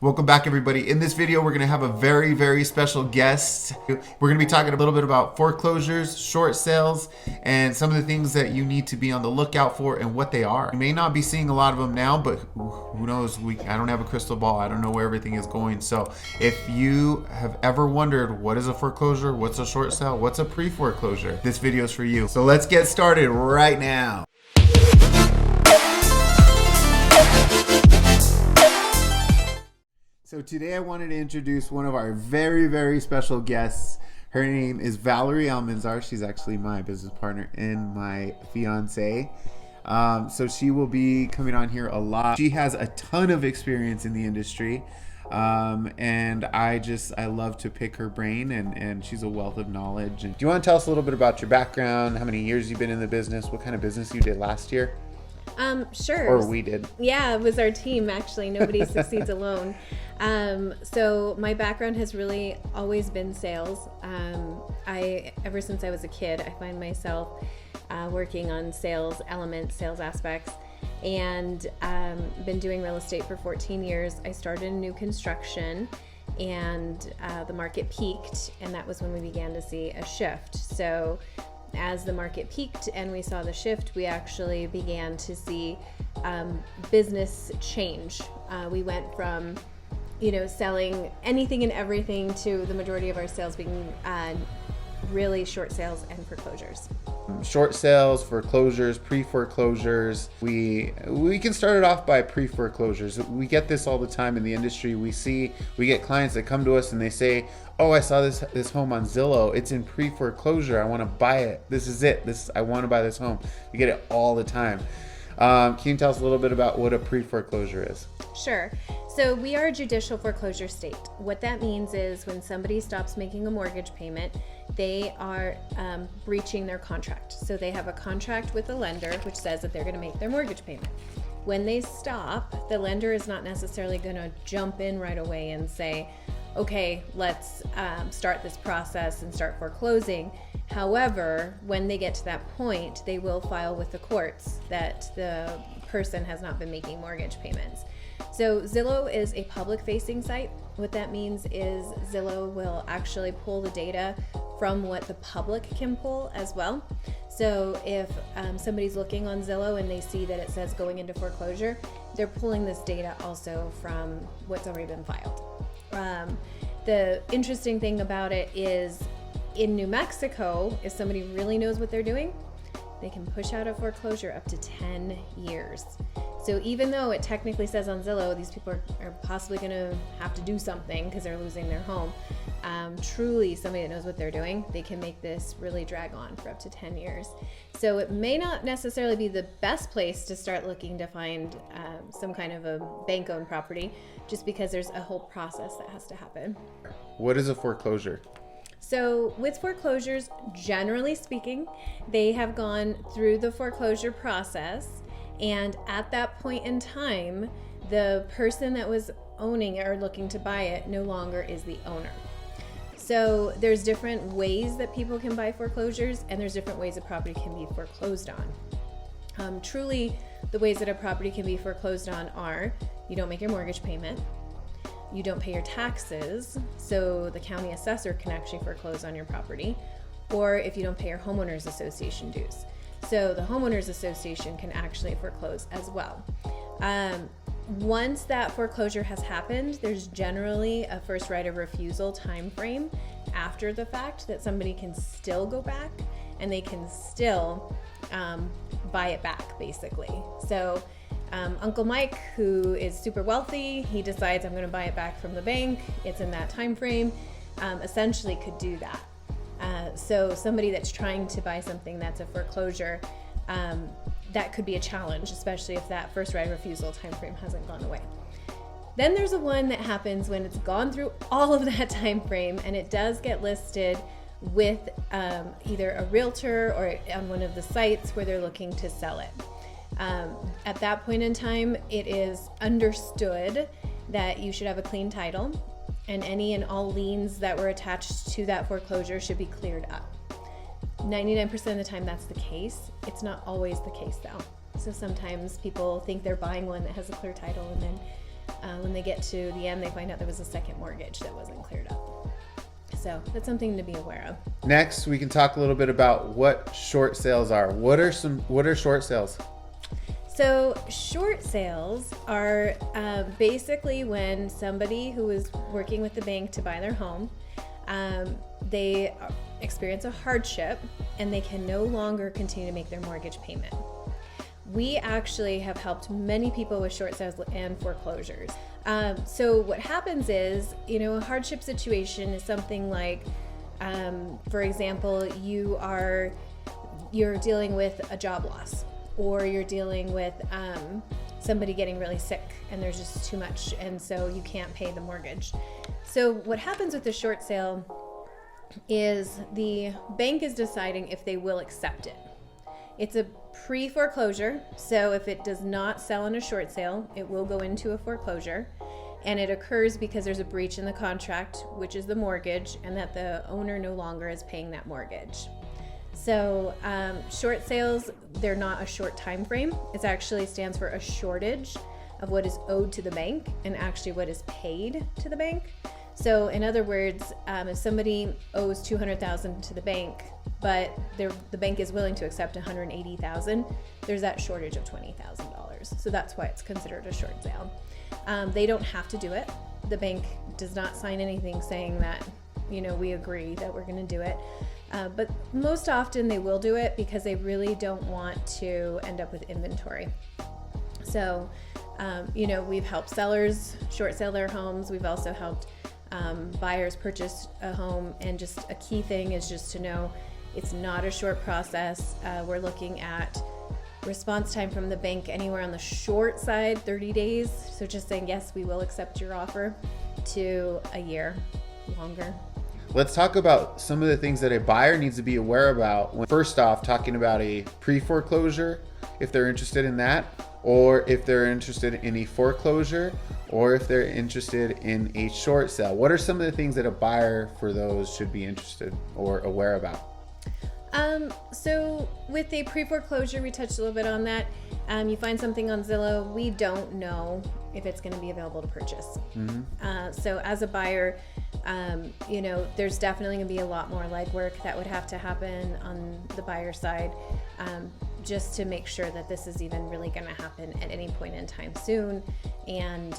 Welcome back, everybody. In this video, we're going to have a very, very special guest. We're going to be talking a little bit about foreclosures, short sales, and some of the things that you need to be on the lookout for and what they are. You may not be seeing a lot of them now, but who knows? I don't have a crystal ball. I don't know where everything is going. So if you have ever wondered what is a foreclosure, what's a short sale, what's a pre-foreclosure, this video is for you. So let's get started right now. So today I wanted to introduce one of our very, very special guests. Her name is Valerie Almanzar. She's actually my business partner and my fiance. So she will be coming on here a lot. She has a ton of experience in the industry. And I love to pick her brain, and she's a wealth of knowledge. And do you want to tell us a little bit about your background, how many years you've been in the business, what kind of business you did last year? Sure. Or we did. Yeah, it was our team, actually. Nobody succeeds alone. So my background has really always been sales. Ever since I was a kid, I find myself working on sales elements, sales aspects, and been doing real estate for 14 years. I started in new construction, and the market peaked, and that was when we began to see a shift. So as the market peaked and we saw the shift, we actually began to see business change. We went from, selling anything and everything to the majority of our sales being really short sales and foreclosures. Short sales, foreclosures, pre-foreclosures. We can start it off by pre-foreclosures. We get this all the time in the industry. We get clients that come to us and they say, "Oh, I saw this home on Zillow. It's in pre-foreclosure. I want to buy it. This is it. I want to buy this home." We get it all the time. Can you tell us a little bit about what a pre-foreclosure is? Sure. So we are a judicial foreclosure state. What that means is when somebody stops making a mortgage payment, they are breaching their contract. So they have a contract with the lender which says that they're going to make their mortgage payment. When they stop, the lender is not necessarily going to jump in right away and say, "Okay, let's start this process and start foreclosing." However, when they get to that point, they will file with the courts that the person has not been making mortgage payments. So Zillow is a public-facing site. What that means is Zillow will actually pull the data from what the public can pull as well. So if somebody's looking on Zillow and they see that it says going into foreclosure, they're pulling this data also from what's already been filed. The interesting thing about it is in New Mexico, if somebody really knows what they're doing, they can push out a foreclosure up to 10 years. So even though it technically says on Zillow, these people are possibly going to have to do something because they're losing their home, truly somebody that knows what they're doing, they can make this really drag on for up to 10 years. So it may not necessarily be the best place to start looking to find some kind of a bank-owned property, just because there's a whole process that has to happen. What is a foreclosure? So with foreclosures, generally speaking, they have gone through the foreclosure process, and at that point in time, the person that was owning it or looking to buy it no longer is the owner. So there's different ways that people can buy foreclosures, and there's different ways a property can be foreclosed on. Truly, the ways that a property can be foreclosed on are: you don't make your mortgage payment, you don't pay your taxes, so the county assessor can actually foreclose on your property, or if you don't pay your homeowners association dues. So the homeowners association can actually foreclose as well. Once that foreclosure has happened, there's generally a first right of refusal time frame after the fact that somebody can still go back and they can still buy it back, basically. So Uncle Mike, who is super wealthy, he decides, "I'm going to buy it back from the bank. It's in that time frame," essentially could do that. So somebody that's trying to buy something that's a foreclosure, that could be a challenge, especially if that first right of refusal time frame hasn't gone away. Then there's a one that happens when it's gone through all of that time frame and it does get listed with either a realtor or on one of the sites where they're looking to sell it. At that point in time, it is understood that you should have a clean title, and any and all liens that were attached to that foreclosure should be cleared up. 99% of the time that's the case. It's not always the case though. So sometimes people think they're buying one that has a clear title, and then when they get to the end, they find out there was a second mortgage that wasn't cleared up. So that's something to be aware of. Next, we can talk a little bit about what short sales are. What are short sales? So short sales are basically when somebody who is working with the bank to buy their home, they experience a hardship and they can no longer continue to make their mortgage payment. We actually have helped many people with short sales and foreclosures. So what happens is, a hardship situation is something like, for example, you're dealing with a job loss, or you're dealing with somebody getting really sick and there's just too much, and so you can't pay the mortgage. So what happens with the short sale is the bank is deciding if they will accept it. It's a pre-foreclosure, so if it does not sell in a short sale, it will go into a foreclosure, and it occurs because there's a breach in the contract, which is the mortgage, and that the owner no longer is paying that mortgage. So short sales, they're not a short time frame. It actually stands for a shortage of what is owed to the bank and actually what is paid to the bank. So in other words, if somebody owes $200,000 to the bank, but the bank is willing to accept $180,000, there's that shortage of $20,000. So that's why it's considered a short sale. They don't have to do it. The bank does not sign anything saying that, we agree that we're going to do it. But most often they will do it because they really don't want to end up with inventory. So, we've helped sellers short sell their homes. We've also helped buyers purchase a home. And just a key thing is just to know it's not a short process. We're looking at response time from the bank anywhere on the short side, 30 days. So just saying, yes, we will accept your offer, to a year longer. Let's talk about some of the things that a buyer needs to be aware about. First off, talking about a pre-foreclosure, if they're interested in that, or if they're interested in a foreclosure, or if they're interested in a short sale. What are some of the things that a buyer for those should be interested or aware about? So with a pre-foreclosure, we touched a little bit on that. You find something on Zillow, we don't know if it's going to be available to purchase. Mm-hmm. So as a buyer, there's definitely going to be a lot more legwork that would have to happen on the buyer side, just to make sure that this is even really going to happen at any point in time soon. And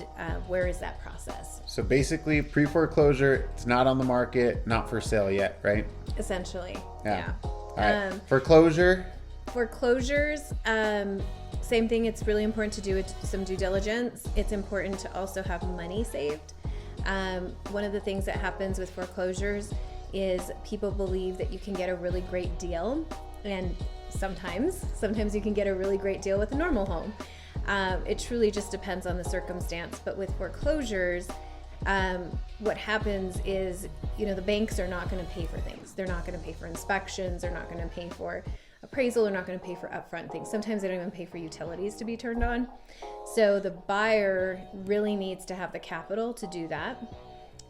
where is that process? So basically, pre-foreclosure, it's not on the market, not for sale yet, right? Essentially, yeah. All right. Foreclosures, same thing. It's really important to do some due diligence. It's important to also have money saved. One of the things that happens with foreclosures is people believe that you can get a really great deal, and sometimes you can get a really great deal with a normal home. It truly just depends on the circumstance. But with foreclosures, what happens is, the banks are not going to pay for things. They're not going to pay for inspections. They're not going to pay for appraisal. They're not going to pay for upfront things. Sometimes they don't even pay for utilities to be turned on. So the buyer really needs to have the capital to do that.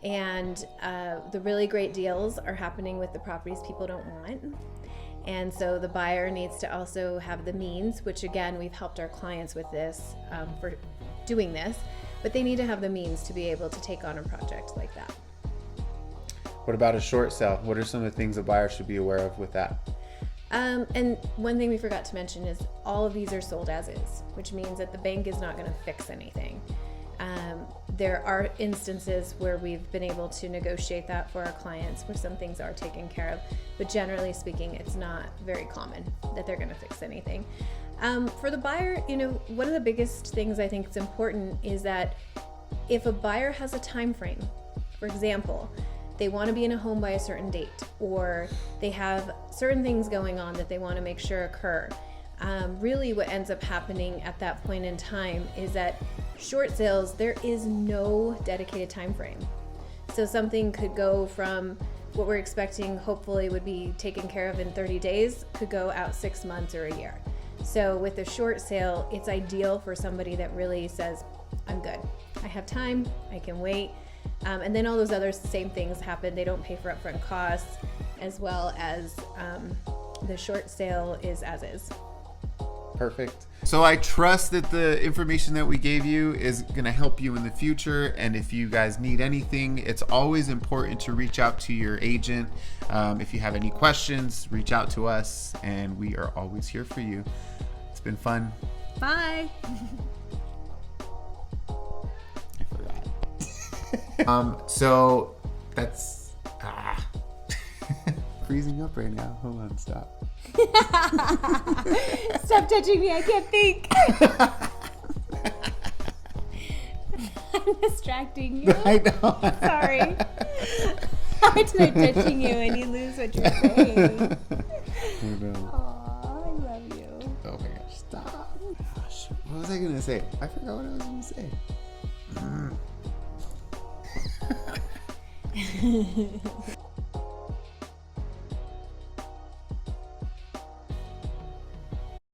And the really great deals are happening with the properties people don't want. And so the buyer needs to also have the means, which again, we've helped our clients with this for doing this, but they need to have the means to be able to take on a project like that. What about a short sale? What are some of the things a buyer should be aware of with that? And one thing we forgot to mention is all of these are sold as is, which means that the bank is not going to fix anything. There are instances where we've been able to negotiate that for our clients, where some things are taken care of, but generally speaking, it's not very common that they're going to fix anything. For the buyer, one of the biggest things I think is important is that if a buyer has a time frame, for example, they want to be in a home by a certain date, or they have certain things going on that they want to make sure occur. Really what ends up happening at that point in time is that short sales, there is no dedicated time frame. So something could go from what we're expecting hopefully would be taken care of in 30 days, could go out 6 months or a year. So with a short sale, it's ideal for somebody that really says, I'm good. I have time, I can wait. And then all those other same things happen. They don't pay for upfront costs, as well as the short sale is as is. perfect. So I trust that the information that we gave you is going to help you in the future. And if you guys need anything, it's always important to reach out to your agent. If you have any questions, reach out to us, and we are always here for you. It's been fun. Bye. I forgot. So that's freezing up right now. Hold on, stop. Stop touching me, I can't think. I'm distracting you. I know. Sorry. Why did I touching you and you lose what you're saying? I know. Aw, I love you. Oh my gosh, stop. Gosh, what was I going to say? I forgot what I was going to say.